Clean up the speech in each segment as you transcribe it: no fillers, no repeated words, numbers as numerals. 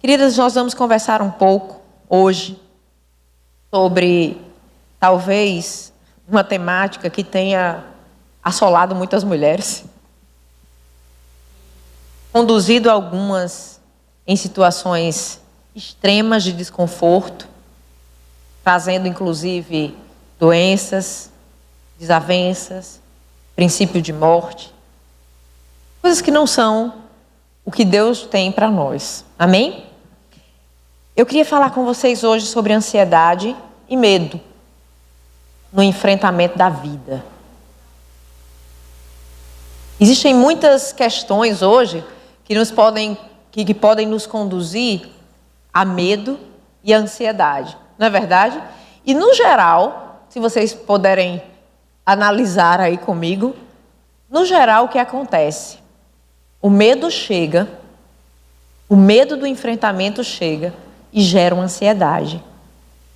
Queridas, nós vamos conversar um pouco hoje sobre, talvez, uma temática que tenha assolado muitas mulheres, conduzido algumas em situações extremas de desconforto, trazendo inclusive doenças, desavenças, princípio de morte, coisas que não são o que Deus tem para nós. Amém? Eu queria falar com vocês hoje sobre ansiedade e medo no enfrentamento da vida. Existem muitas questões hoje que podem nos conduzir a medo e a ansiedade, não é verdade? E no geral, se vocês puderem analisar aí comigo, no geral o que acontece? O medo chega, o medo do enfrentamento chega e gera uma ansiedade.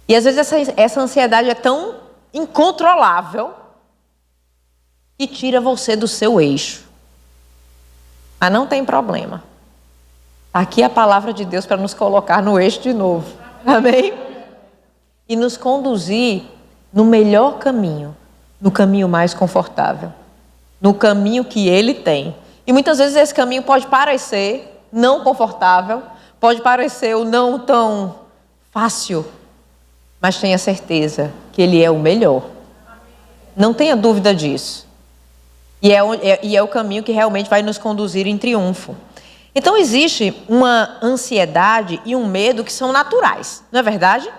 E às vezes essa ansiedade é tão incontrolável que tira você do seu eixo. Mas não tem problema. Aqui é a palavra de Deus para nos colocar no eixo de novo. Amém? E nos conduzir no melhor caminho, no caminho mais confortável, no caminho que Ele tem. E muitas vezes esse caminho pode parecer não confortável, pode parecer o não tão fácil, mas tenha certeza que Ele é o melhor. Não tenha dúvida disso. E é o caminho que realmente vai nos conduzir em triunfo. Então existe uma ansiedade e um medo que são naturais, não é verdade?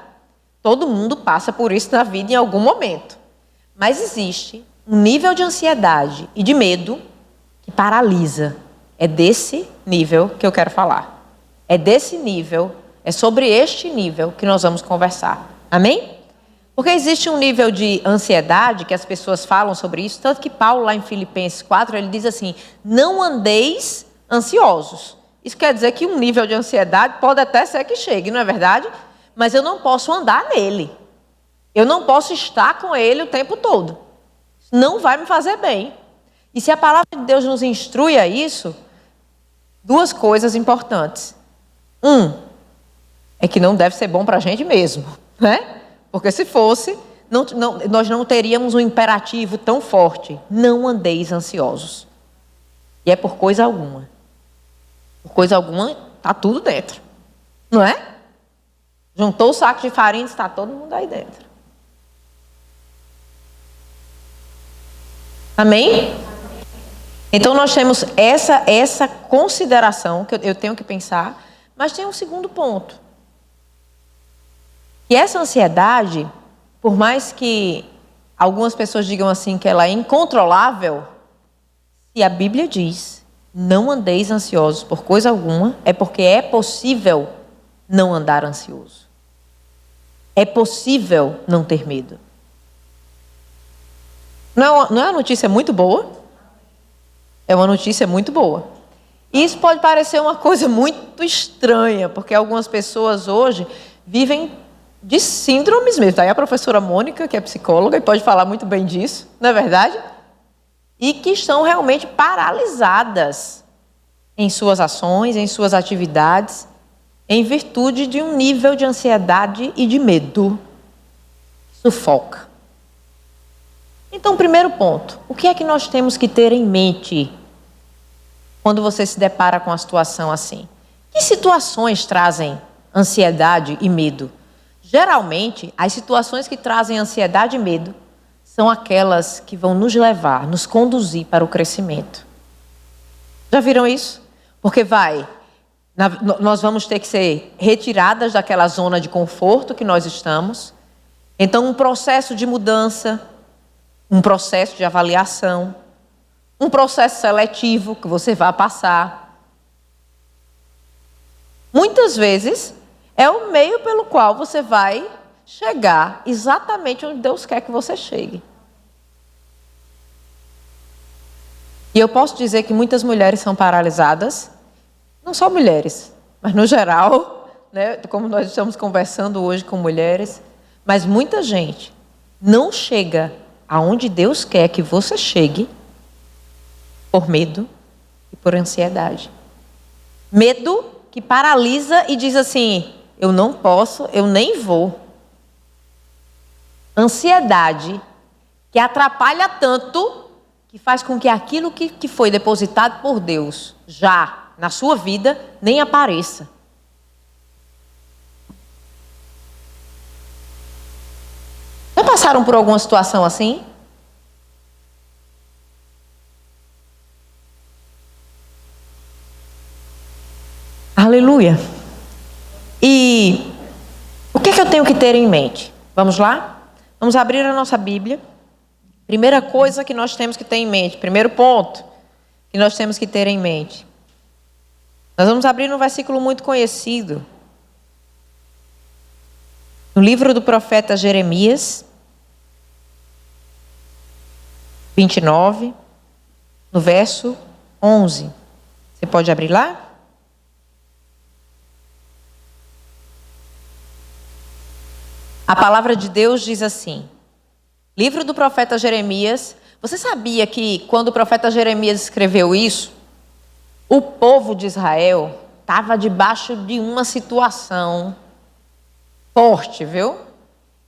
Todo mundo passa por isso na vida em algum momento. Mas existe um nível de ansiedade e de medo que paralisa. É desse nível que eu quero falar. É desse nível, é sobre este nível que nós vamos conversar. Amém? Porque existe um nível de ansiedade que as pessoas falam sobre isso, tanto que Paulo lá em Filipenses 4, ele diz assim, não andeis ansiosos. Isso quer dizer que um nível de ansiedade pode até ser que chegue, não é verdade? Mas eu não posso andar nele. Eu não posso estar com ele o tempo todo. Não vai me fazer bem. E se a palavra de Deus nos instrui a isso, duas coisas importantes. É que não deve ser bom para a gente mesmo, né? Porque se fosse, nós não teríamos um imperativo tão forte. Não andeis ansiosos. E é por coisa alguma. Por coisa alguma, está tudo dentro. Não é? Juntou o saco de farinha e está todo mundo aí dentro. Amém? Então nós temos essa consideração que eu tenho que pensar, mas tem um segundo ponto. E essa ansiedade, por mais que algumas pessoas digam assim que ela é incontrolável, se a Bíblia diz, não andeis ansiosos por coisa alguma, é porque é possível não andar ansioso. É possível não ter medo. Não é uma notícia muito boa? É uma notícia muito boa. E isso pode parecer uma coisa muito estranha, porque algumas pessoas hoje vivem de síndromes mesmo. Está aí a professora Mônica, que é psicóloga, e pode falar muito bem disso, não é verdade? E que estão realmente paralisadas em suas ações, em suas atividades, em virtude de um nível de ansiedade e de medo que sufoca. Então, primeiro ponto, o que é que nós temos que ter em mente quando você se depara com uma situação assim? Que situações trazem ansiedade e medo? Geralmente, as situações que trazem ansiedade e medo são aquelas que vão nos levar, nos conduzir para o crescimento. Já viram isso? Porque nós vamos ter que ser retiradas daquela zona de conforto que nós estamos. Então, um processo de mudança, um processo de avaliação, um processo seletivo que você vai passar. Muitas vezes é o meio pelo qual você vai chegar exatamente onde Deus quer que você chegue. E eu posso dizer que muitas mulheres são paralisadas, não só mulheres, mas no geral, né, como nós estamos conversando hoje com mulheres, mas muita gente não chega aonde Deus quer que você chegue por medo e por ansiedade. Medo que paralisa e diz assim: eu não posso, eu nem vou. Ansiedade que atrapalha tanto que faz com que aquilo que foi depositado por Deus já na sua vida nem apareça. Já passaram por alguma situação assim? Aleluia. E o que é que eu tenho que ter em mente? Vamos lá? Vamos abrir a nossa Bíblia. Primeira coisa que nós temos que ter em mente, primeiro ponto que nós temos que ter em mente. Nós vamos abrir um versículo muito conhecido. No livro do profeta Jeremias, 29, no verso 11. Você pode abrir lá? A palavra de Deus diz assim, livro do profeta Jeremias. Você sabia que quando o profeta Jeremias escreveu isso, o povo de Israel estava debaixo de uma situação forte, viu?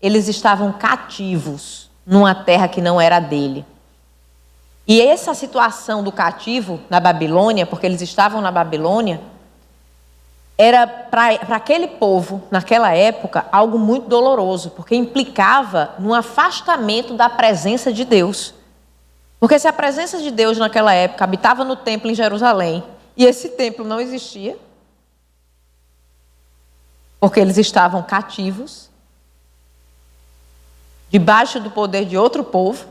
Eles estavam cativos numa terra que não era dele. E essa situação do cativo na Babilônia, porque eles estavam na Babilônia, era para aquele povo, naquela época, algo muito doloroso, porque implicava no afastamento da presença de Deus. Porque se a presença de Deus naquela época habitava no templo em Jerusalém, e esse templo não existia, porque eles estavam cativos, debaixo do poder de outro povo,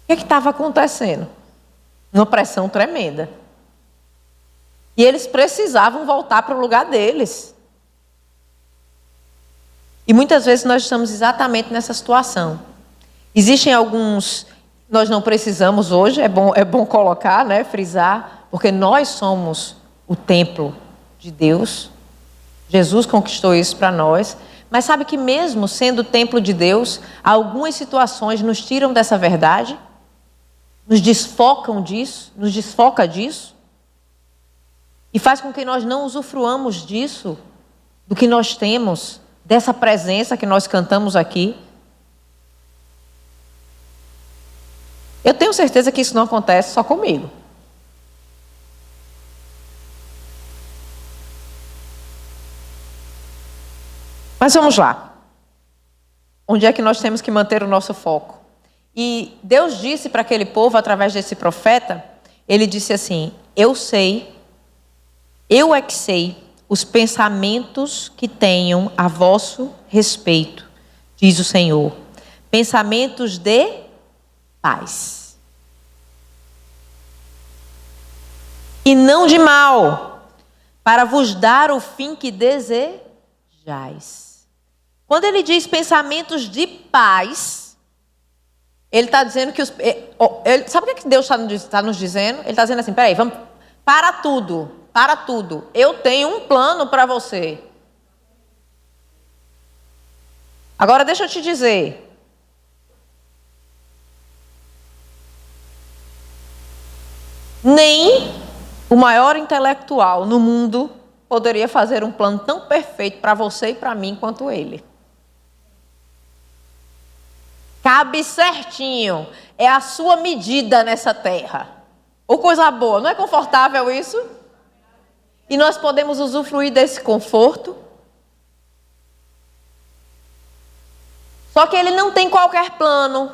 o que estava acontecendo? Uma pressão tremenda. E eles precisavam voltar para o lugar deles. E muitas vezes nós estamos exatamente nessa situação. Existem alguns, nós não precisamos hoje, é bom colocar, né, frisar, porque nós somos o templo de Deus. Jesus conquistou isso para nós. Mas sabe que mesmo sendo o templo de Deus, algumas situações nos tiram dessa verdade, nos desfoca disso, e faz com que nós não usufruamos disso, do que nós temos, dessa presença que nós cantamos aqui. Eu tenho certeza que isso não acontece só comigo. Mas vamos lá. Onde é que nós temos que manter o nosso foco? E Deus disse para aquele povo, através desse profeta, ele disse assim: eu é que sei os pensamentos que tenham a vosso respeito, diz o Senhor. Pensamentos de paz. E não de mal, para vos dar o fim que desejais. Quando ele diz pensamentos de paz, ele está dizendo que sabe o que Deus está nos dizendo? Ele está dizendo assim: peraí, vamos, para tudo. Eu tenho um plano para você. Agora deixa eu te dizer. Nem o maior intelectual no mundo poderia fazer um plano tão perfeito para você e para mim quanto ele. Cabe certinho. É a sua medida nessa terra. Ou coisa boa. Não é confortável isso? E nós podemos usufruir desse conforto. Só que ele não tem qualquer plano.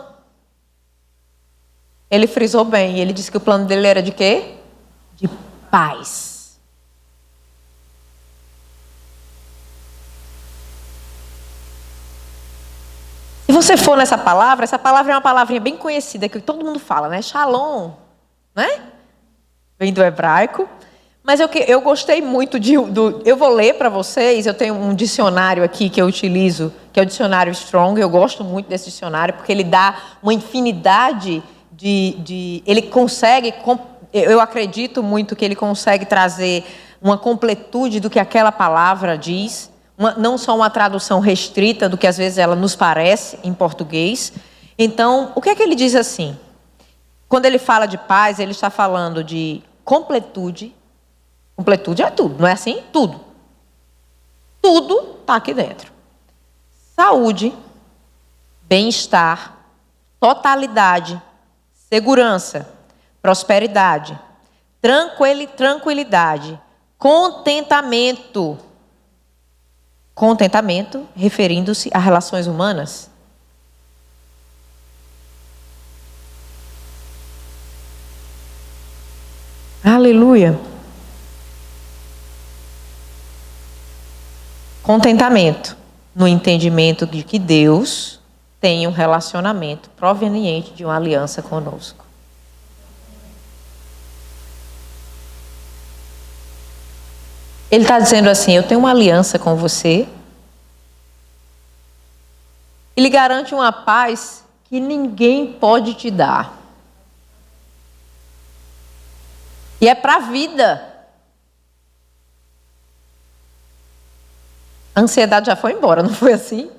Ele frisou bem. Ele disse que o plano dele era de quê? De paz. Se você for nessa palavra, essa palavra é uma palavrinha bem conhecida, que todo mundo fala, né? Shalom, né? Vem do hebraico. Mas eu gostei muito eu vou ler para vocês, eu tenho um dicionário aqui que eu utilizo, que é o dicionário Strong. Eu gosto muito desse dicionário, porque ele dá uma infinidade ele consegue, eu acredito muito que ele consegue trazer uma completude do que aquela palavra diz, não só uma tradução restrita do que às vezes ela nos parece em português. Então, o que é que ele diz assim? Quando ele fala de paz, ele está falando de completude, Completude é tudo, não é assim? Tudo. Tudo está aqui dentro. Saúde, bem-estar, totalidade, segurança, prosperidade, tranquilidade, contentamento. Contentamento, referindo-se a relações humanas. Aleluia. Contentamento, no entendimento de que Deus tem um relacionamento proveniente de uma aliança conosco. Ele está dizendo assim, eu tenho uma aliança com você. Ele garante uma paz que ninguém pode te dar. E é para a vida. A ansiedade já foi embora, não foi assim?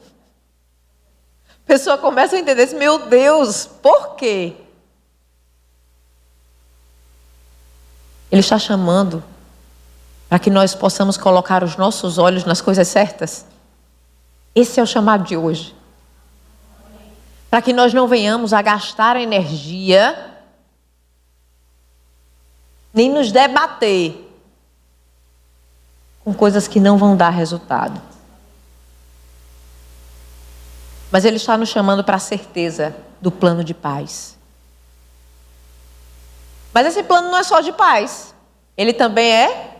A pessoa começa a entender assim, meu Deus, por quê? Ele está chamando para que nós possamos colocar os nossos olhos nas coisas certas. Esse é o chamado de hoje. Para que nós não venhamos a gastar energia, nem nos debater com coisas que não vão dar resultado. Mas Ele está nos chamando para a certeza do plano de paz. Mas esse plano não é só de paz. Ele também é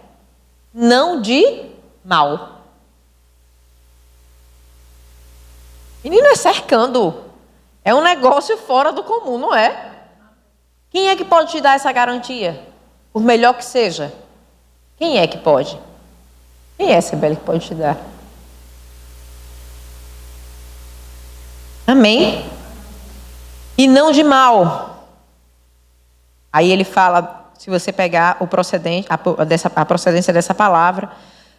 não de mal. Menino, é cercando. É um negócio fora do comum, não é? Quem é que pode te dar essa garantia? Por melhor que seja. Quem é que pode? Quem é, Sibeli, que pode te dar? Amém? E não de mal. Aí ele fala, se você pegar o procedente, a procedência dessa palavra,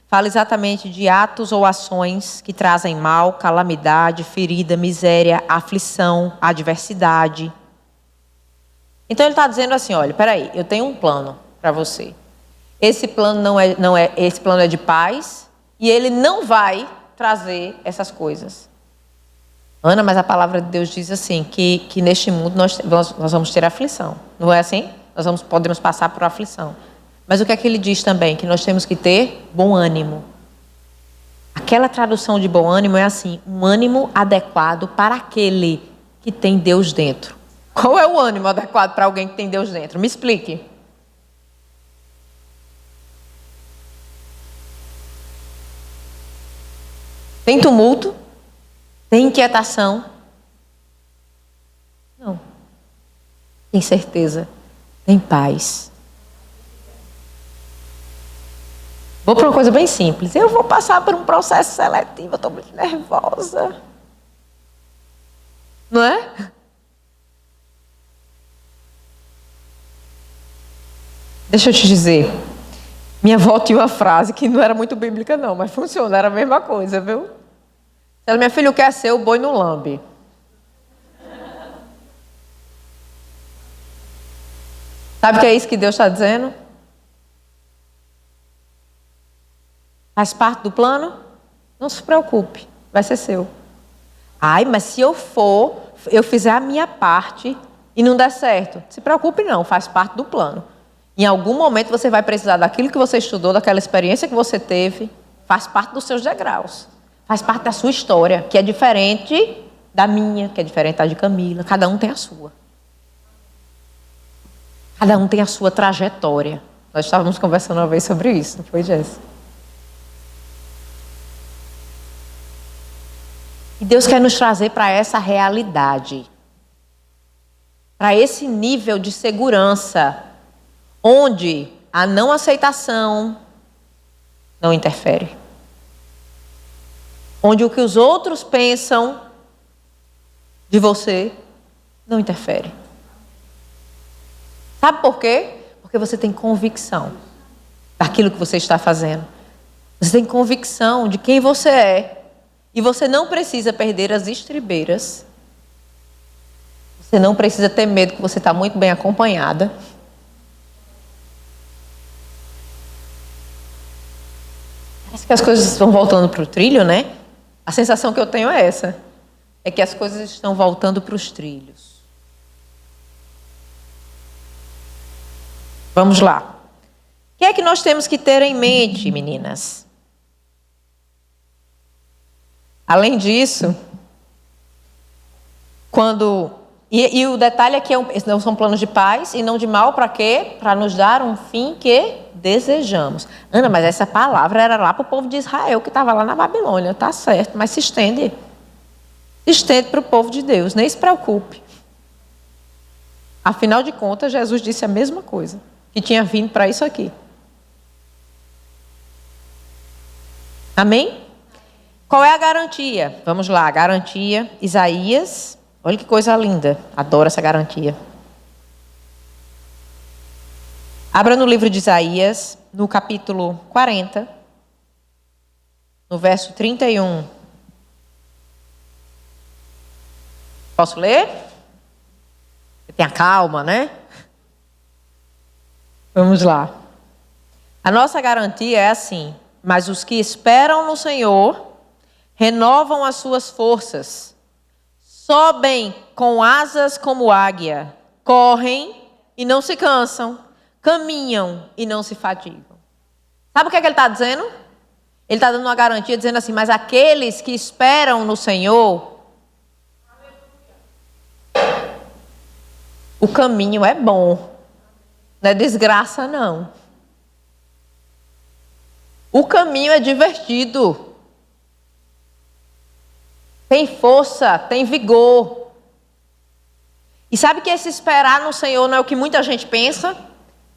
fala exatamente de atos ou ações que trazem mal, calamidade, ferida, miséria, aflição, adversidade. Então ele está dizendo assim, olha, peraí, eu tenho um plano para você. Esse plano esse plano é de paz e ele não vai trazer essas coisas. Ana, mas a palavra de Deus diz assim, que neste mundo nós vamos ter aflição. Não é assim? Podemos passar por aflição. Mas o que é que ele diz também? Que nós temos que ter bom ânimo. Aquela tradução de bom ânimo é assim, um ânimo adequado para aquele que tem Deus dentro. Qual é o ânimo adequado para alguém que tem Deus dentro? Me explique. Tem tumulto? Tem inquietação? Não. Tem certeza. Tem paz. Vou para uma coisa bem simples. Eu vou passar por um processo seletivo, eu estou muito nervosa. Não é? Deixa eu te dizer. Minha avó tinha uma frase que não era muito bíblica não, mas funciona, era a mesma coisa, viu? Se ela, minha filha, quer ser o boi no lambe. Sabe o que é isso que Deus está dizendo? Faz parte do plano? Não se preocupe, vai ser seu. Ai, mas se eu fizer a minha parte e não der certo, se preocupe não, faz parte do plano. Em algum momento você vai precisar daquilo que você estudou, daquela experiência que você teve, faz parte dos seus degraus. Faz parte da sua história, que é diferente da minha, que é diferente da de Camila. Cada um tem a sua. Cada um tem a sua trajetória. Nós estávamos conversando uma vez sobre isso, não foi, Jéssica? E Deus quer nos trazer para essa realidade. Para esse nível de segurança, onde a não aceitação não interfere. Onde o que os outros pensam de você não interfere. Sabe por quê? Porque você tem convicção daquilo que você está fazendo. Você tem convicção de quem você é. E você não precisa perder as estribeiras. Você não precisa ter medo que você está muito bem acompanhada. Parece que as coisas estão voltando para o trilho, né? A sensação que eu tenho é essa. É que as coisas estão voltando para os trilhos. Vamos lá. O que é que nós temos que ter em mente, meninas? Além disso, E o detalhe é que não são planos de paz e não de mal para quê? Para nos dar um fim que desejamos. Ana, mas essa palavra era lá para o povo de Israel que estava lá na Babilônia. Tá certo, mas se estende. Se estende para o povo de Deus, nem se preocupe. Afinal de contas, Jesus disse a mesma coisa, que tinha vindo para isso aqui. Amém? Qual é a garantia? Vamos lá, a garantia, Isaías. Olha que coisa linda, adoro essa garantia. Abra no livro de Isaías, no capítulo 40, no verso 31. Posso ler? Tenha calma, né? Vamos lá. A nossa garantia é assim: mas os que esperam no Senhor renovam as suas forças. Sobem com asas como águia, correm e não se cansam, caminham e não se fatigam. Sabe o que é que ele está dizendo? Ele está dando uma garantia dizendo assim, mas aqueles que esperam no Senhor, o caminho é bom, não é desgraça não. O caminho é divertido. Tem força, tem vigor. E sabe que esse esperar no Senhor não é o que muita gente pensa?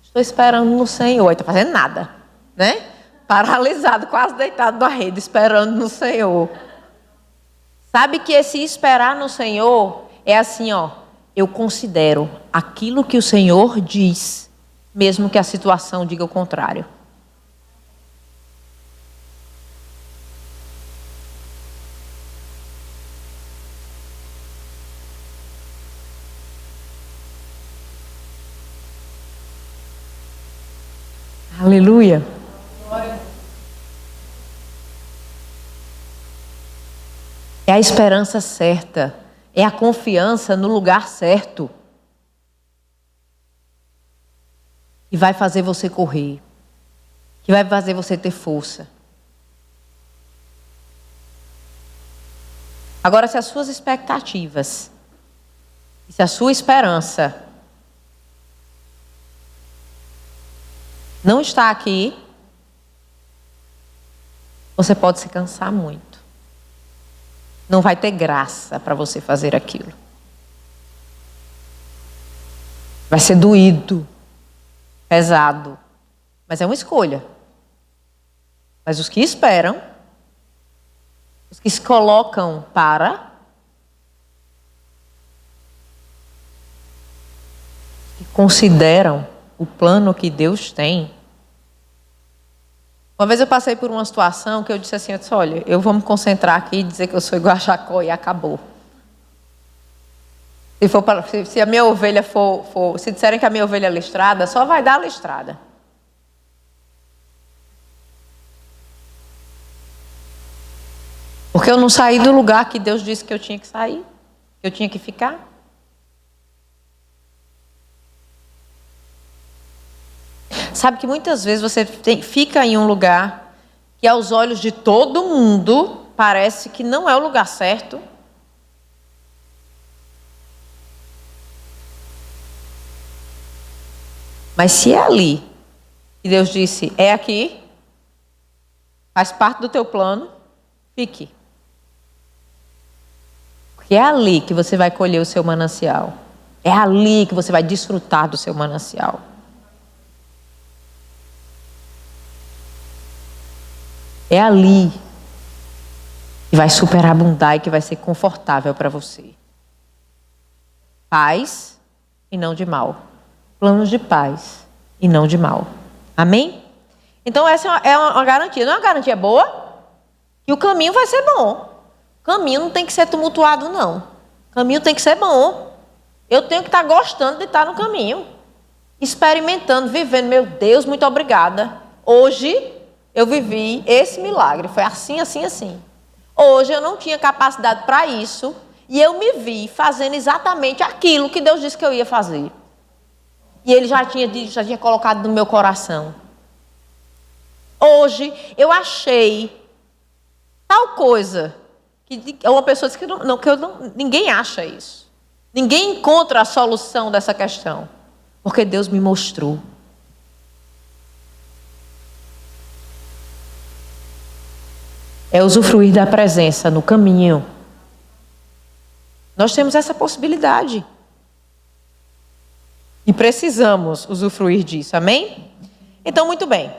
Estou esperando no Senhor, aí está fazendo nada, né? Paralisado, quase deitado na rede, esperando no Senhor. Sabe que esse esperar no Senhor é assim, ó. Eu considero aquilo que o Senhor diz, mesmo que a situação diga o contrário. Aleluia. É a esperança certa. É a confiança no lugar certo. Que vai fazer você correr. Que vai fazer você ter força. Agora, se as suas expectativas, se a sua esperança não está aqui, você pode se cansar muito. Não vai ter graça para você fazer aquilo. Vai ser doído, pesado, mas é uma escolha. Mas os que esperam, os que se colocam que consideram o plano que Deus tem. Uma vez eu passei por uma situação que eu disse assim, olha, eu vou me concentrar aqui e dizer que eu sou igual a Jacó e acabou. Se a minha ovelha se disserem que a minha ovelha é listrada, só vai dar a listrada. Porque eu não saí do lugar que Deus disse que eu tinha que sair, que eu tinha que ficar. Sabe que muitas vezes você fica em um lugar que aos olhos de todo mundo parece que não é o lugar certo. Mas se é ali, e Deus disse, é aqui, faz parte do teu plano, fique. Porque é ali que você vai colher o seu manancial. É ali que você vai desfrutar do seu manancial. É ali que vai superabundar e que vai ser confortável para você. Paz e não de mal. Planos de paz e não de mal. Amém? Então essa é uma garantia. Não é uma garantia boa? Que o caminho vai ser bom. O caminho não tem que ser tumultuado, não. O caminho tem que ser bom. Eu tenho que estar gostando de estar no caminho. Experimentando, vivendo. Meu Deus, muito obrigada. Hoje eu vivi esse milagre. Foi assim, assim, assim. Hoje eu não tinha capacidade para isso e eu me vi fazendo exatamente aquilo que Deus disse que eu ia fazer. E Ele já tinha colocado no meu coração. Hoje eu achei tal coisa que uma pessoa disse que ninguém acha isso. Ninguém encontra a solução dessa questão, porque Deus me mostrou. É usufruir da presença no caminho. Nós temos essa possibilidade. E precisamos usufruir disso, amém? Então, muito bem.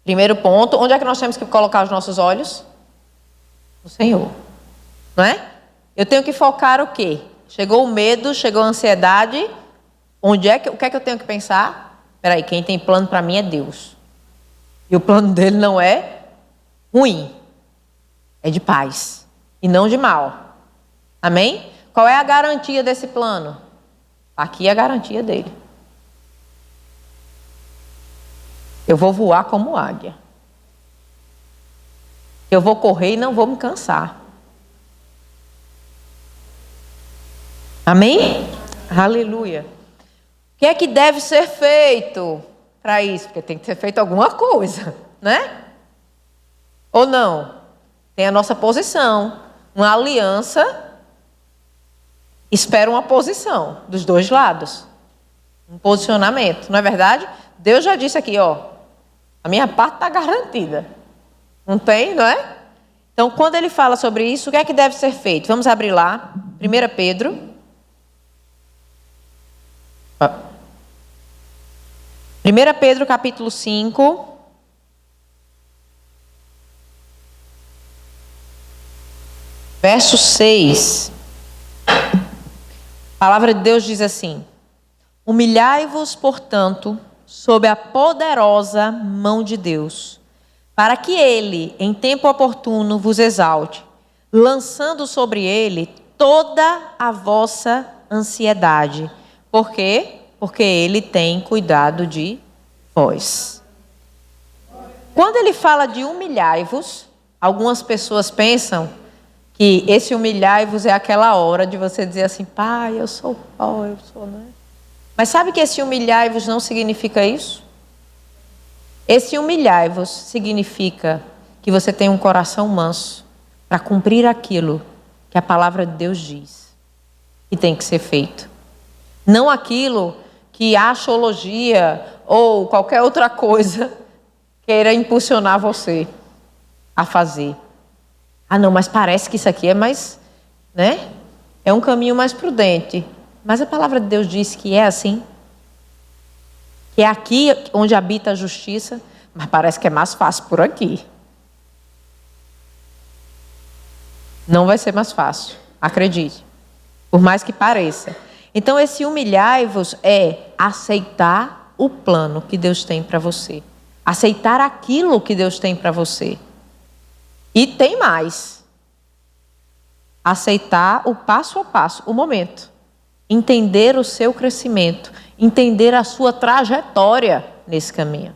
Primeiro ponto, onde é que nós temos que colocar os nossos olhos? No Senhor. Não é? Eu tenho que focar o quê? Chegou o medo, chegou a ansiedade. O que é que eu tenho que pensar? Espera aí, quem tem plano para mim é Deus. E o plano dele não é ruim. É de paz e não de mal. Amém? Qual é a garantia desse plano? Aqui é a garantia dele. Eu vou voar como águia. Eu vou correr e não vou me cansar. Amém? Aleluia. O que é que deve ser feito para isso? Porque tem que ser feito alguma coisa, né? Ou não? Tem a nossa posição. Uma aliança espera uma posição dos dois lados. Um posicionamento, não é verdade? Deus já disse aqui, ó, a minha parte está garantida. Não tem, não é? Então, quando ele fala sobre isso, o que é que deve ser feito? Vamos abrir lá, 1 Pedro. 1 Pedro, capítulo 5. Verso 6. A palavra de Deus diz assim: humilhai-vos, portanto, sob a poderosa mão de Deus, para que ele, em tempo oportuno, vos exalte, lançando sobre ele toda a vossa ansiedade. Por quê? Porque ele tem cuidado de vós. Quando ele fala de humilhai-vos, algumas pessoas pensam que esse humilhai-vos é aquela hora de você dizer assim, pai, eu sou pó, eu sou, né? Mas sabe que esse humilhai-vos não significa isso? Esse humilhai-vos significa que você tem um coração manso para cumprir aquilo que a palavra de Deus diz que tem que ser feito. Não aquilo que a axiologia ou qualquer outra coisa queira impulsionar você a fazer. Ah, não, mas parece que isso aqui é mais, né? É um caminho mais prudente. Mas a palavra de Deus diz que é assim. Que é aqui onde habita a justiça, mas parece que é mais fácil por aqui. Não vai ser mais fácil, acredite. Por mais que pareça. Então, esse humilhai-vos é aceitar o plano que Deus tem para você. Aceitar aquilo que Deus tem para você. E tem mais. Aceitar o passo a passo, o momento. Entender o seu crescimento. Entender a sua trajetória nesse caminho.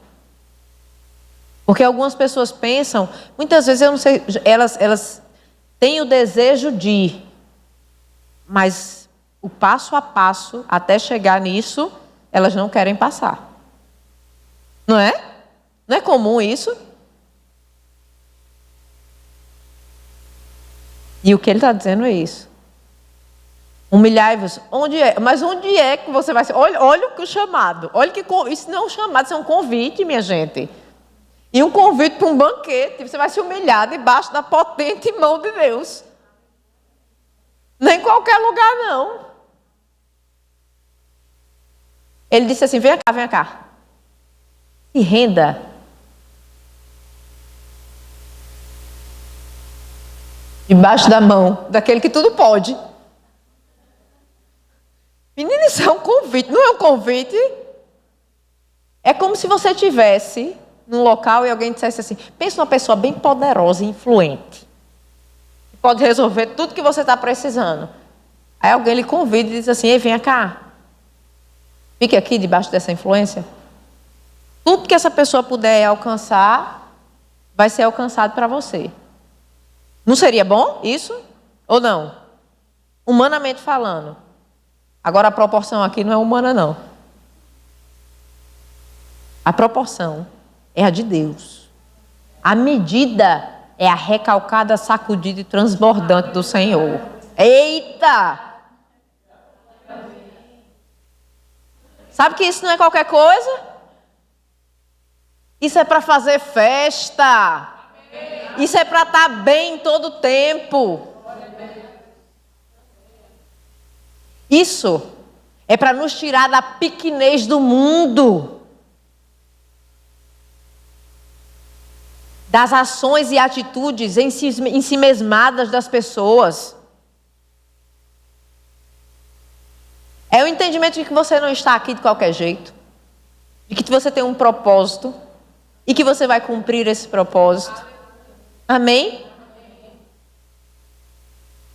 Porque algumas pessoas pensam, muitas vezes, eu não sei, elas têm o desejo de, mas o passo a passo, até chegar nisso, elas não querem passar. Não é? Não é comum isso? E o que ele está dizendo é isso. Humilhai-vos. Onde é? Mas onde é que você vai ser? Olha o chamado. Olha que isso não é um chamado, isso é um convite, minha gente. E um convite para um banquete. Você vai se humilhar debaixo da potente mão de Deus. Nem em qualquer lugar, não. Ele disse assim, vem cá, vem cá. Se renda. Debaixo da mão daquele que tudo pode. Menina, isso é um convite. Não é um convite? É como se você estivesse num local e alguém dissesse assim, pensa numa pessoa bem poderosa e influente. Que pode resolver tudo que você está precisando. Aí alguém lhe convida e diz assim, ei, vem cá. Fique aqui debaixo dessa influência. Tudo que essa pessoa puder alcançar, vai ser alcançado para você. Não seria bom isso? Ou não? Humanamente falando. Agora a proporção aqui não é humana, não. A proporção é a de Deus. A medida é a recalcada, sacudida e transbordante do Senhor. Eita! Sabe que isso não é qualquer coisa? Isso é para fazer festa. Isso é para estar bem todo o tempo. Isso é para nos tirar da pequenez do mundo. Das ações e atitudes ensimesmadas das pessoas. É o entendimento de que você não está aqui de qualquer jeito. De que você tem um propósito. E que você vai cumprir esse propósito. Amém?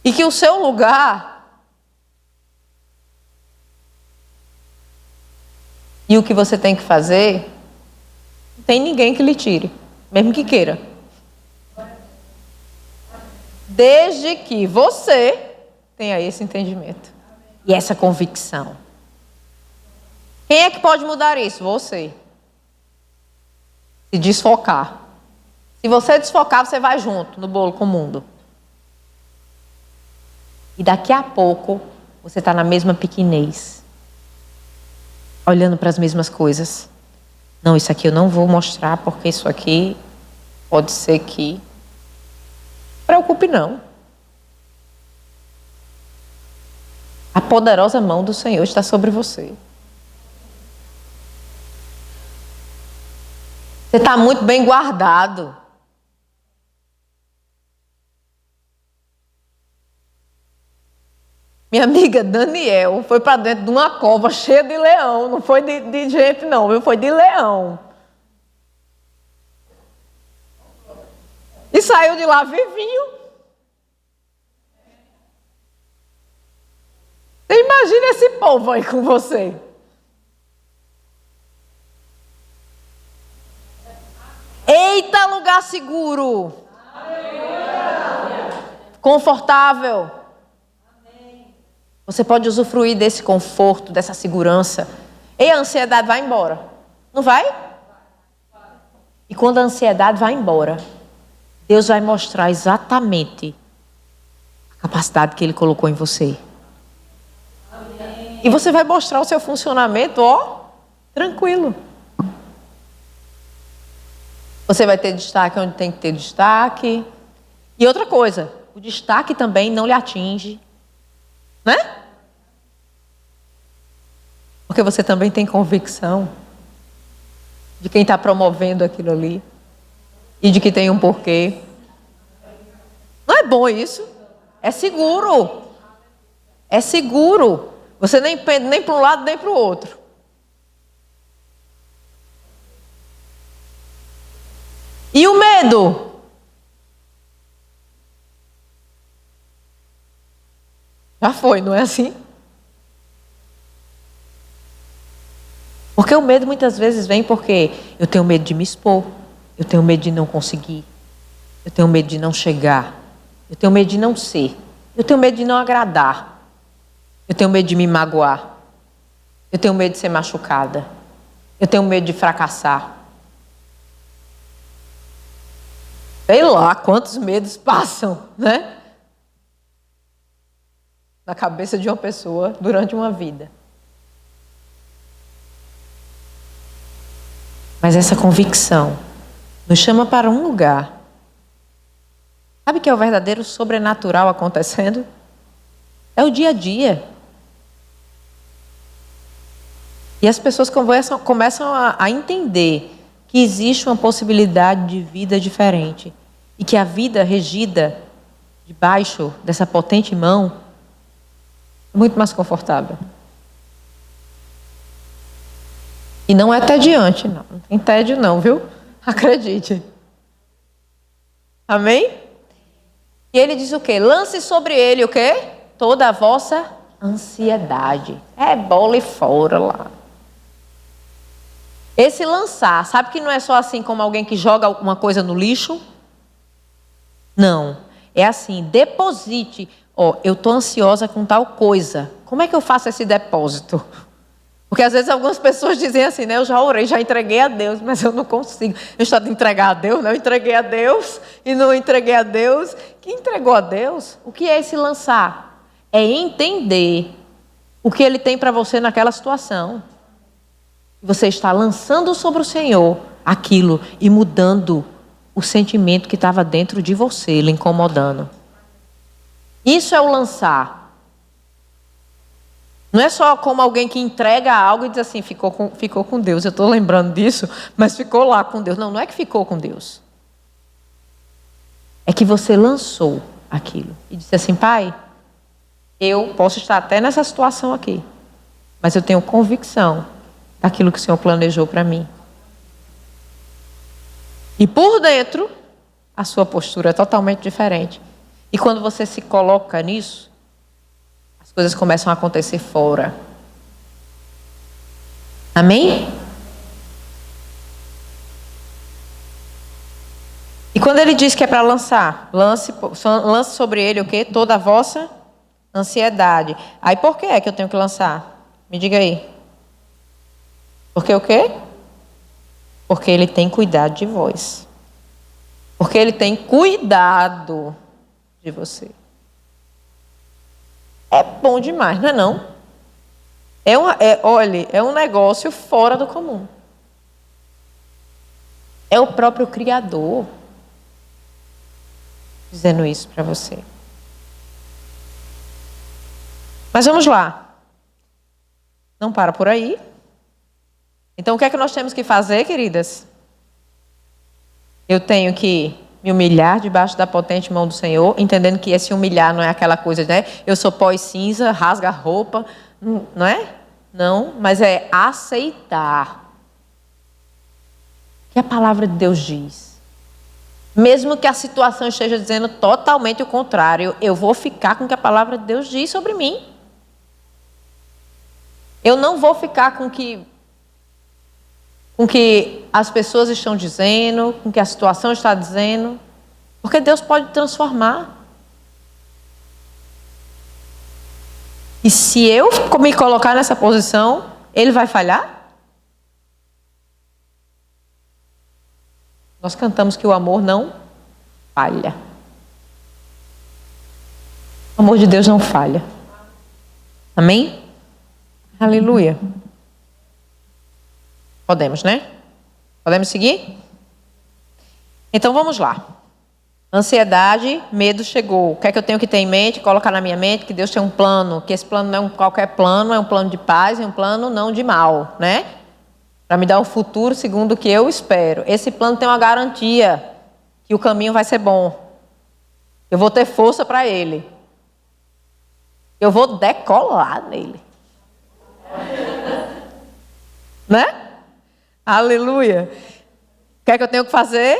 E que o seu lugar e o que você tem que fazer, não tem ninguém que lhe tire, mesmo que queira. Desde que você tenha esse entendimento e essa convicção. Quem é que pode mudar isso? Você. Se desfocar. Se você desfocar, você vai junto no bolo com o mundo. E daqui a pouco, você está na mesma pequenez. Olhando para as mesmas coisas. Não, isso aqui eu não vou mostrar, porque isso aqui pode ser que... Não se preocupe não. A poderosa mão do Senhor está sobre você. Você está muito bem guardado. Minha amiga Daniel foi para dentro de uma cova cheia de leão. Não foi de gente não, viu? Foi de leão. E saiu de lá vivinho. Você imagina esse povo aí com você. Eita, lugar seguro. Confortável. Você pode usufruir desse conforto, dessa segurança. E a ansiedade vai embora. Não vai? E quando a ansiedade vai embora, Deus vai mostrar exatamente a capacidade que Ele colocou em você. E você vai mostrar o seu funcionamento, ó, tranquilo. Você vai ter destaque onde tem que ter destaque. E outra coisa, o destaque também não lhe atinge. Né? Porque você também tem convicção de quem está promovendo aquilo ali. E de que tem um porquê. Não é bom isso? É seguro. É seguro. Você nem pende nem para um lado nem para o outro. E o medo? Já foi, não é assim? Porque o medo muitas vezes vem porque eu tenho medo de me expor, eu tenho medo de não conseguir, eu tenho medo de não chegar, eu tenho medo de não ser, eu tenho medo de não agradar, eu tenho medo de me magoar, eu tenho medo de ser machucada, eu tenho medo de fracassar. Sei lá quantos medos passam, né? Na cabeça de uma pessoa durante uma vida. Mas essa convicção nos chama para um lugar. Sabe o que é o verdadeiro sobrenatural acontecendo? É o dia a dia. E as pessoas começam a entender que existe uma possibilidade de vida diferente. E que a vida regida debaixo dessa potente mão é muito mais confortável. E não é tediante, não. Não tem tédio não, viu? Acredite. Amém? E ele diz o quê? Lance sobre ele o quê? Toda a vossa ansiedade. É bola e fora lá. Esse lançar, sabe que não é só assim como alguém que joga alguma coisa no lixo? Não. É assim, deposite. Ó, eu estou ansiosa com tal coisa. Como é que eu faço esse depósito? Porque às vezes algumas pessoas dizem assim, né? Eu já orei, já entreguei a Deus, mas eu não consigo. Eu estou de entregar a Deus, não, eu entreguei a Deus e não entreguei a Deus. Quem entregou a Deus? O que é esse lançar? É entender o que Ele tem para você naquela situação. Você está lançando sobre o Senhor aquilo e mudando o sentimento que estava dentro de você, lhe incomodando. Isso é o lançar. Não é só como alguém que entrega algo e diz assim, ficou com Deus. Eu estou lembrando disso, mas ficou lá com Deus. Não, não é que ficou com Deus. É que você lançou aquilo e disse assim, Pai, eu posso estar até nessa situação aqui, mas eu tenho convicção daquilo que o Senhor planejou para mim. E por dentro, a sua postura é totalmente diferente. E quando você se coloca nisso, as coisas começam a acontecer fora. Amém? E quando ele diz que é para lançar, lance sobre ele o quê? Toda a vossa ansiedade. Aí por que é que eu tenho que lançar? Me diga aí. Porque o quê? Porque Ele tem cuidado de vós. Porque Ele tem cuidado de você. É bom demais, não é não? Olha, é um negócio fora do comum. É o próprio Criador dizendo isso para você. Mas vamos lá. Não para por aí. Então, o que é que nós temos que fazer, queridas? Eu tenho que me humilhar debaixo da potente mão do Senhor, entendendo que esse humilhar não é aquela coisa, né? Eu sou pó e cinza, rasga a roupa, não é? Não, mas é aceitar o que a palavra de Deus diz. Mesmo que a situação esteja dizendo totalmente o contrário, eu vou ficar com o que a palavra de Deus diz sobre mim. Eu não vou ficar com o que as pessoas estão dizendo, com o que a situação está dizendo, porque Deus pode transformar. E se eu me colocar nessa posição, Ele vai falhar? Nós cantamos que o amor não falha. O amor de Deus não falha. Amém? Aleluia. Podemos, né? Podemos seguir? Então vamos lá. Ansiedade, medo chegou. O que é que eu tenho que ter em mente? Colocar na minha mente que Deus tem um plano, que esse plano não é qualquer plano, é um plano de paz, é um plano não de mal, né? Para me dar um futuro segundo o que eu espero. Esse plano tem uma garantia que o caminho vai ser bom. Eu vou ter força para ele. Eu vou decolar nele. Né? Aleluia. O que é que eu tenho que fazer?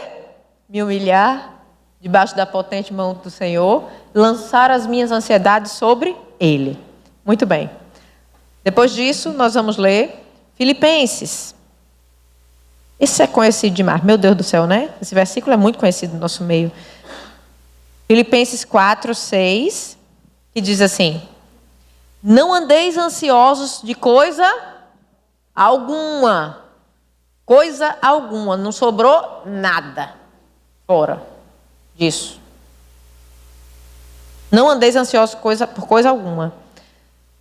Me humilhar debaixo da potente mão do Senhor, lançar as minhas ansiedades sobre Ele. Muito bem. Depois disso, nós vamos ler Filipenses. Esse é conhecido demais. Meu Deus do céu, né? Esse versículo é muito conhecido no nosso meio. Filipenses 4:6, que diz assim: não andeis ansiosos de coisa alguma. Coisa alguma. Não sobrou nada fora disso. Não andeis ansiosos por coisa alguma.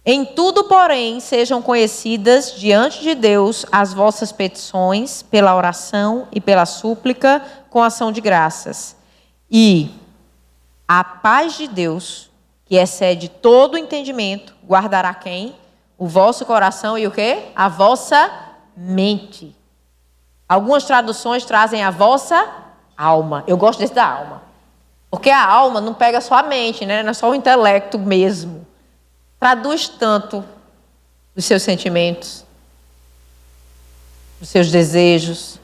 Em tudo, porém, sejam conhecidas diante de Deus as vossas petições pela oração e pela súplica com ação de graças. E a paz de Deus, que excede todo o entendimento, guardará quem? O vosso coração e o quê? A vossa mente. Algumas traduções trazem a vossa alma. Eu gosto desse da alma. Porque a alma não pega só a mente, né? Não é só o intelecto mesmo. Traduz tanto os seus sentimentos, os seus desejos.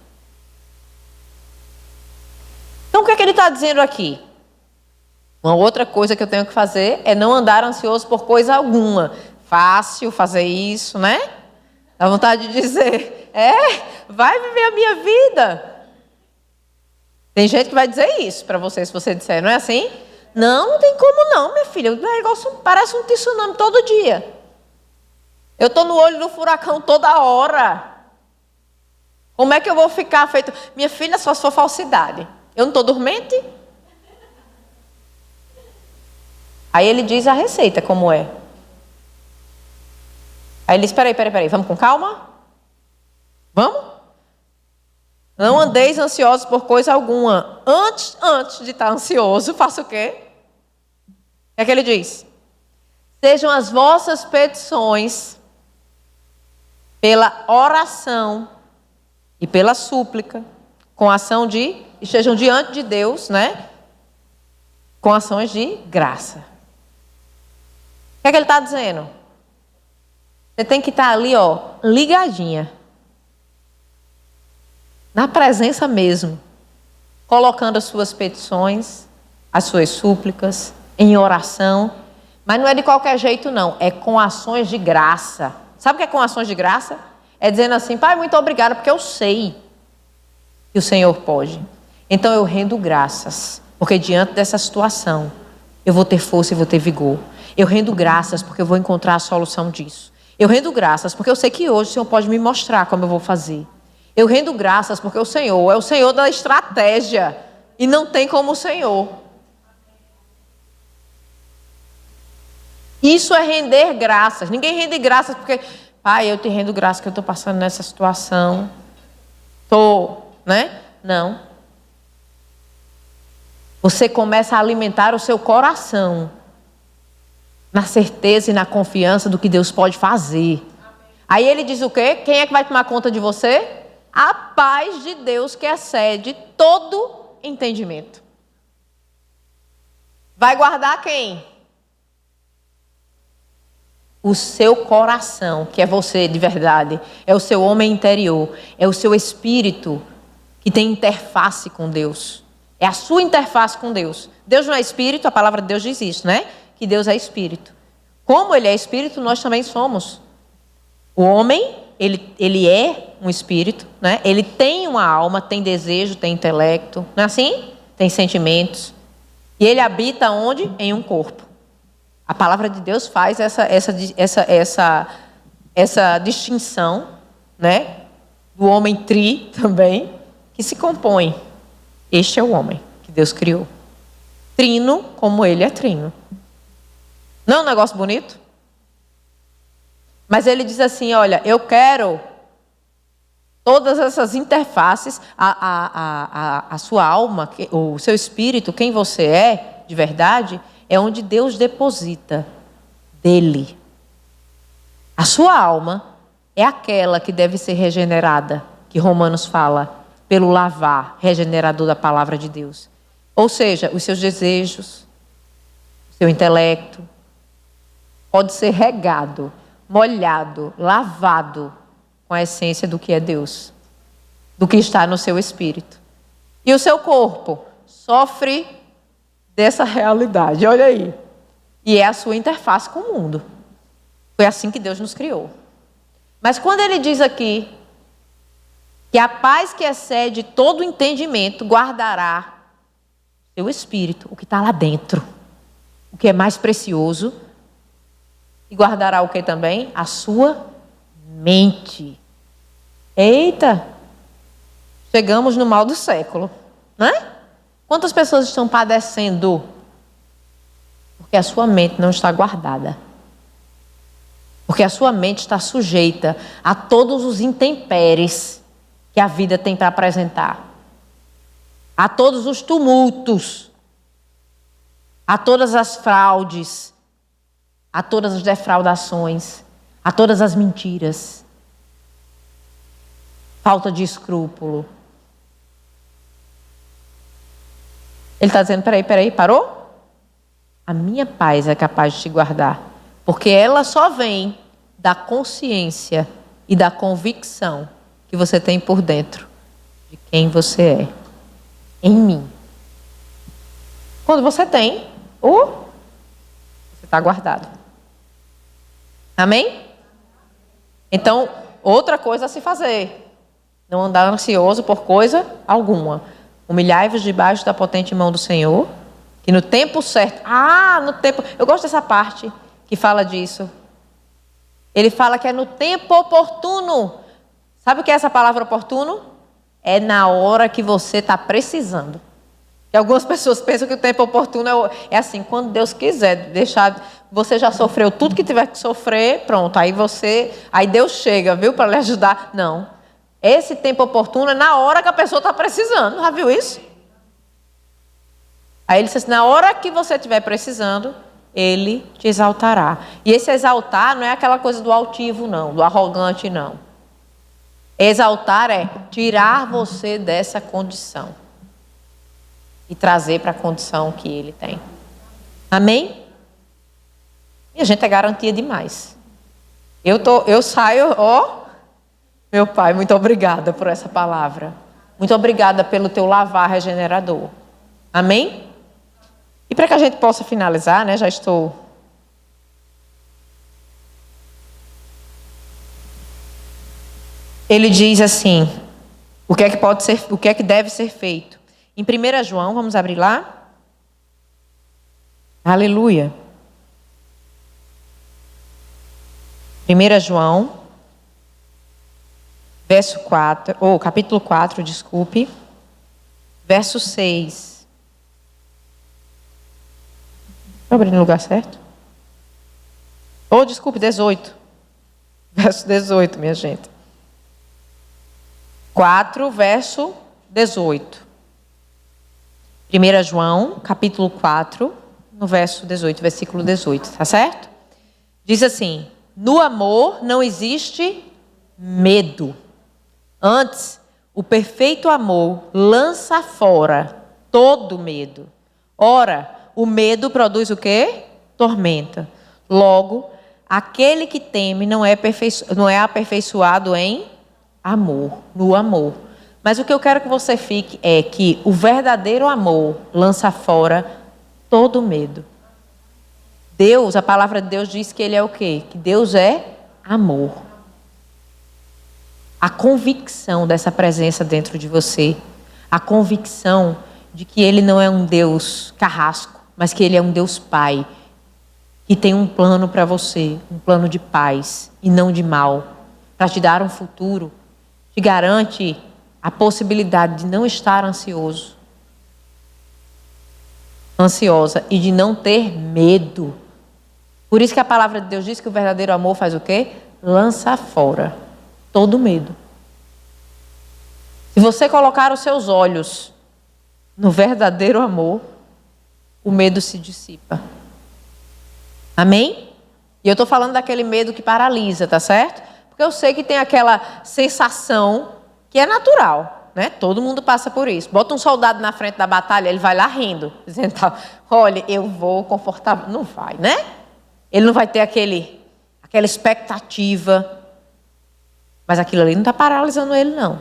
Então, o que é que ele está dizendo aqui? Uma outra coisa que eu tenho que fazer é não andar ansioso por coisa alguma. Fácil fazer isso, né? Dá vontade de dizer, vai viver a minha vida. Tem gente que vai dizer isso para você, se você disser, não é assim? Não tem como não, minha filha. O negócio parece um tsunami todo dia. Eu estou no olho do furacão toda hora. Como é que eu vou ficar feito? Minha filha, só se for falsidade. Eu não estou dormente? Aí ele diz a receita como é. Aí ele diz, peraí, vamos com calma? Vamos? Não andeis ansiosos por coisa alguma. Antes de estar ansioso, faça o quê? O que ele diz? Sejam as vossas petições pela oração e pela súplica, com ação de, estejam diante de Deus, né? Com ações de graça. O que ele está dizendo? Você tem que estar ali, ligadinha. Na presença mesmo. Colocando as suas petições, as suas súplicas, em oração. Mas não é de qualquer jeito, não. É com ações de graça. Sabe o que é com ações de graça? É dizendo assim, Pai, muito obrigado, porque eu sei que o Senhor pode. Então eu rendo graças, porque diante dessa situação, eu vou ter força e vou ter vigor. Eu rendo graças, porque eu vou encontrar a solução disso. Eu rendo graças, porque eu sei que hoje o Senhor pode me mostrar como eu vou fazer. Eu rendo graças, porque o Senhor é o Senhor da estratégia, e não tem como o Senhor. Isso é render graças. Ninguém rende graças porque, Pai, eu te rendo graças que eu estou passando nessa situação. Né? Não. Você começa a alimentar o seu coração na certeza e na confiança do que Deus pode fazer. Aí ele diz o quê? Quem é que vai tomar conta de você? A paz de Deus que excede todo entendimento. Vai guardar quem? O seu coração, que é você de verdade, é o seu homem interior, é o seu espírito que tem interface com Deus. É a sua interface com Deus. Deus não é espírito, a palavra de Deus diz isso, né? Que Deus é espírito. Como ele é espírito, nós também somos. O homem, ele é um espírito, né? Ele tem uma alma, tem desejo, tem intelecto, não é assim? Tem sentimentos. E ele habita onde? Em um corpo. A palavra de Deus faz essa distinção, né? Do homem também, que se compõe. Este é o homem que Deus criou. Trino, como ele é trino. Não é um negócio bonito? Mas ele diz assim, olha, eu quero todas essas interfaces, a sua alma, o seu espírito, quem você é, de verdade, é onde Deus deposita dele. A sua alma é aquela que deve ser regenerada, que Romanos fala, pelo lavar regenerador da palavra de Deus. Ou seja, os seus desejos, o seu intelecto, pode ser regado, molhado, lavado com a essência do que é Deus, do que está no seu espírito. E o seu corpo sofre dessa realidade, olha aí. E é a sua interface com o mundo. Foi assim que Deus nos criou. Mas quando ele diz aqui que a paz que excede todo entendimento guardará seu espírito, o que está lá dentro, o que é mais precioso, e guardará o que também? A sua mente. Eita! Chegamos no mal do século, né? Quantas pessoas estão padecendo? Porque a sua mente não está guardada. Porque a sua mente está sujeita a todos os intempéries que a vida tem para apresentar. A todos os tumultos. A todas as fraudes. A todas as defraudações. A todas as mentiras. Falta de escrúpulo. Ele está dizendo, peraí, parou? A minha paz é capaz de te guardar. Porque ela só vem da consciência e da convicção que você tem por dentro de quem você é. Em mim. Quando você tem, você está guardado. Amém? Então, outra coisa a se fazer. Não andar ansioso por coisa alguma. Humilhai-vos debaixo da potente mão do Senhor, que no tempo certo... no tempo... Eu gosto dessa parte que fala disso. Ele fala que é no tempo oportuno. Sabe o que é essa palavra oportuno? É na hora que você está precisando. E algumas pessoas pensam que o tempo oportuno é assim, quando Deus quiser deixar... Você já sofreu tudo que tiver que sofrer, pronto. Aí Deus chega, viu, para lhe ajudar. Não. Esse tempo oportuno é na hora que a pessoa está precisando. Já viu isso? Aí ele disse assim, na hora que você estiver precisando, ele te exaltará. E esse exaltar não é aquela coisa do altivo, não, do arrogante, não. Exaltar é tirar você dessa condição e trazer para a condição que ele tem. Amém? E a gente é garantia demais. Eu saio, meu Pai, muito obrigada por essa palavra. Muito obrigada pelo teu lavar regenerador. Amém? E para que a gente possa finalizar, né? Já estou... Ele diz assim, o que é que deve ser feito. Em 1 João, vamos abrir lá? Aleluia. 1 João, capítulo 4, desculpe, verso 6. Estou abrindo no lugar certo? Desculpe, 18. Verso 18, minha gente. 4, verso 18. 1 João, capítulo 4, no verso 18, versículo 18, tá certo? Diz assim, no amor não existe medo. Antes, o perfeito amor lança fora todo medo. Ora, o medo produz o quê? Tormenta. Logo, aquele que teme não é aperfeiçoado em amor, no amor. Mas o que eu quero que você fique é que o verdadeiro amor lança fora todo medo. Deus, a palavra de Deus diz que ele é o quê? Que Deus é amor. A convicção dessa presença dentro de você, a convicção de que ele não é um Deus carrasco, mas que ele é um Deus Pai, que tem um plano para você, um plano de paz e não de mal, para te dar um futuro, te garante a possibilidade de não estar ansiosa e de não ter medo. Por isso que a palavra de Deus diz que o verdadeiro amor faz o quê? Lança fora todo medo. Se você colocar os seus olhos no verdadeiro amor, o medo se dissipa. Amém? E eu estou falando daquele medo que paralisa, tá certo? Porque eu sei que tem aquela sensação que é natural, né? Todo mundo passa por isso. Bota um soldado na frente da batalha, ele vai lá rindo, dizendo, olha, eu vou confortável. Não vai, né? Ele não vai ter aquela expectativa. Mas aquilo ali não está paralisando ele, não.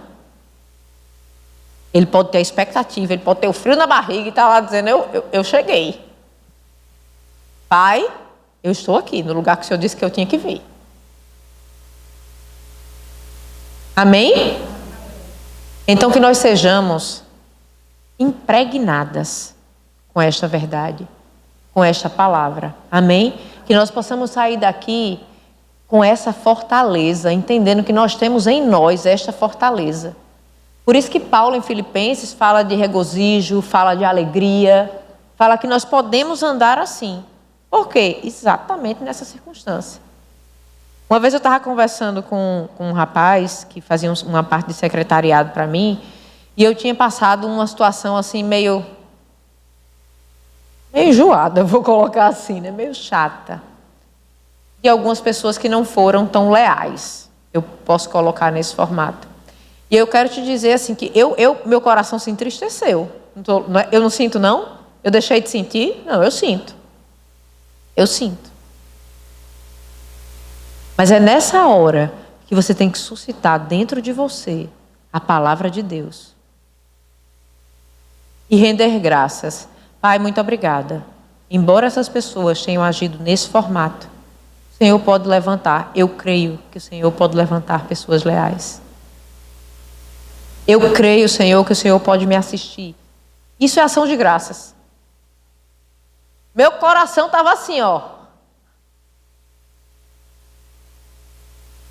Ele pode ter a expectativa, ele pode ter o frio na barriga e estar lá dizendo, eu cheguei. Pai, eu estou aqui, no lugar que o Senhor disse que eu tinha que vir. Amém? Então que nós sejamos impregnadas com esta verdade, com esta palavra. Amém? Que nós possamos sair daqui com essa fortaleza, entendendo que nós temos em nós esta fortaleza. Por isso que Paulo em Filipenses fala de regozijo, fala de alegria, fala que nós podemos andar assim. Por quê? Exatamente nessa circunstância. Uma vez eu estava conversando com um rapaz que fazia uma parte de secretariado para mim, e eu tinha passado uma situação assim meio enjoada, eu vou colocar assim, né? Meio chata. E algumas pessoas que não foram tão leais. Eu posso colocar nesse formato. E eu quero te dizer assim, que meu coração se entristeceu. Eu não sinto, não? Eu deixei de sentir? Não, eu sinto. Eu sinto. Mas é nessa hora que você tem que suscitar dentro de você a palavra de Deus. E render graças. Pai, muito obrigada. Embora essas pessoas tenham agido nesse formato, Senhor pode levantar. Eu creio que o Senhor pode levantar pessoas leais. Eu creio, Senhor, que o Senhor pode me assistir. Isso é ação de graças. Meu coração estava assim, ó.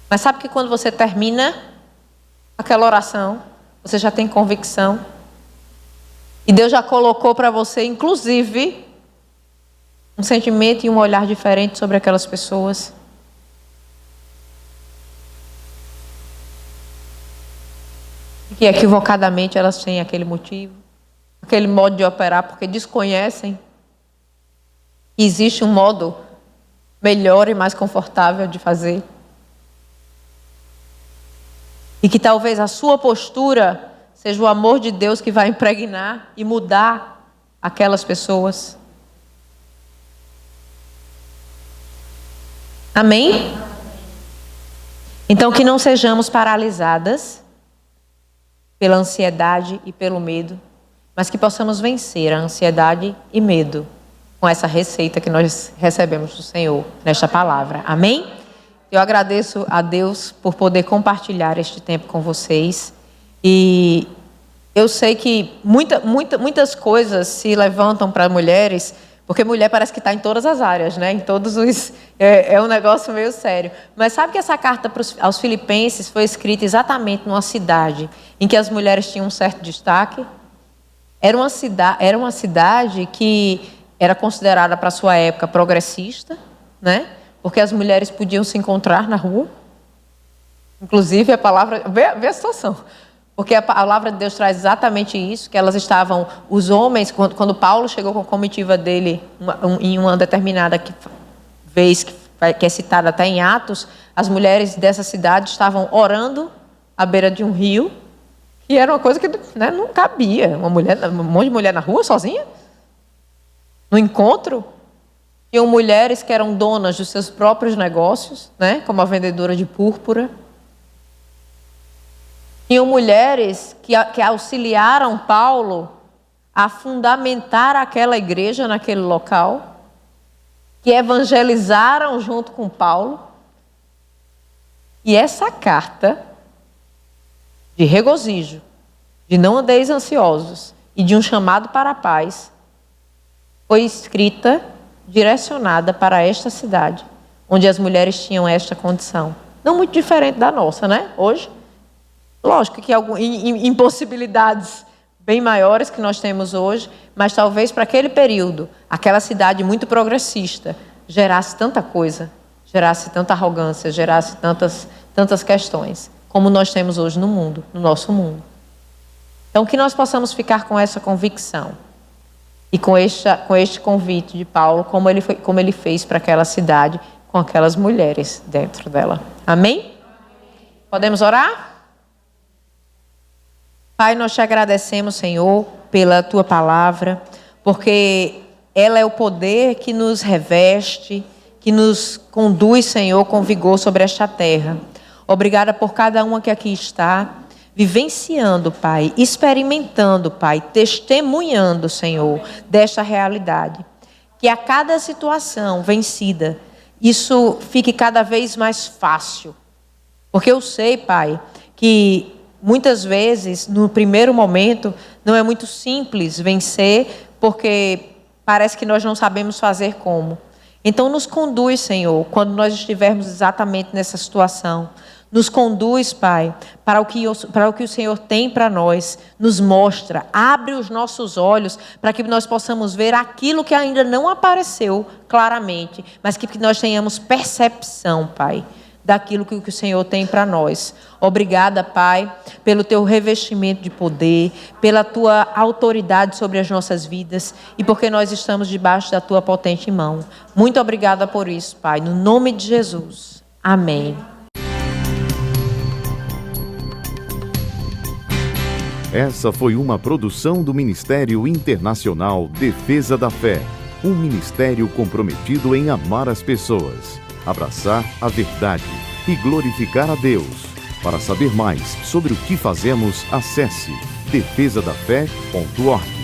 Mas sabe que quando você termina aquela oração, você já tem convicção. E Deus já colocou para você, inclusive, um sentimento e um olhar diferente sobre aquelas pessoas. E que equivocadamente elas têm aquele motivo, aquele modo de operar, porque desconhecem que existe um modo melhor e mais confortável de fazer. E que talvez a sua postura seja o amor de Deus que vai impregnar e mudar aquelas pessoas. Amém? Então que não sejamos paralisadas pela ansiedade e pelo medo, mas que possamos vencer a ansiedade e medo com essa receita que nós recebemos do Senhor nesta palavra. Amém? Eu agradeço a Deus por poder compartilhar este tempo com vocês. E eu sei que muitas coisas se levantam para mulheres, porque mulher parece que está em todas as áreas, né? Em todos os... É um negócio meio sério. Mas sabe que essa carta aos Filipenses foi escrita exatamente numa cidade em que as mulheres tinham um certo destaque? Era uma cidade que era considerada para a sua época progressista, né? Porque as mulheres podiam se encontrar na rua. Inclusive a palavra... Vê a situação. Porque a palavra de Deus traz exatamente isso, que elas estavam... Os homens, quando Paulo chegou com a comitiva dele, em uma determinada vez, que é citada até em Atos, as mulheres dessa cidade estavam orando à beira de um rio, e era uma coisa que, né, não cabia. Um monte de mulher na rua, sozinha. No encontro... Tinham mulheres que eram donas dos seus próprios negócios, né? Como a vendedora de púrpura. Tinham mulheres que auxiliaram Paulo a fundamentar aquela igreja naquele local, que evangelizaram junto com Paulo. E essa carta de regozijo, de não andeis ansiosos e de um chamado para a paz, foi escrita direcionada para esta cidade, onde as mulheres tinham esta condição. Não muito diferente da nossa, né? Hoje. Lógico que impossibilidades bem maiores que nós temos hoje, mas talvez para aquele período, aquela cidade muito progressista, gerasse tanta coisa, gerasse tanta arrogância, gerasse tantas questões, como nós temos hoje no mundo, no nosso mundo. Então, que nós possamos ficar com essa convicção. E com este convite de Paulo, como ele fez para aquela cidade, com aquelas mulheres dentro dela. Amém? Podemos orar? Pai, nós te agradecemos, Senhor, pela tua palavra, porque ela é o poder que nos reveste, que nos conduz, Senhor, com vigor sobre esta terra. Obrigada por cada uma que aqui está, vivenciando, Pai, experimentando, Pai, testemunhando, Senhor, desta realidade. Que a cada situação vencida, isso fique cada vez mais fácil. Porque eu sei, Pai, que muitas vezes, no primeiro momento, não é muito simples vencer, porque parece que nós não sabemos fazer como. Então, nos conduz, Senhor, quando nós estivermos exatamente nessa situação. Nos conduz, Pai, para o que o Senhor tem para nós. Nos mostra, abre os nossos olhos para que nós possamos ver aquilo que ainda não apareceu claramente, mas que nós tenhamos percepção, Pai, daquilo que o Senhor tem para nós. Obrigada, Pai, pelo teu revestimento de poder, pela tua autoridade sobre as nossas vidas e porque nós estamos debaixo da tua potente mão. Muito obrigada por isso, Pai, no nome de Jesus. Amém. Essa foi uma produção do Ministério Internacional Defesa da Fé, um ministério comprometido em amar as pessoas, abraçar a verdade e glorificar a Deus. Para saber mais sobre o que fazemos, acesse defesadafé.org.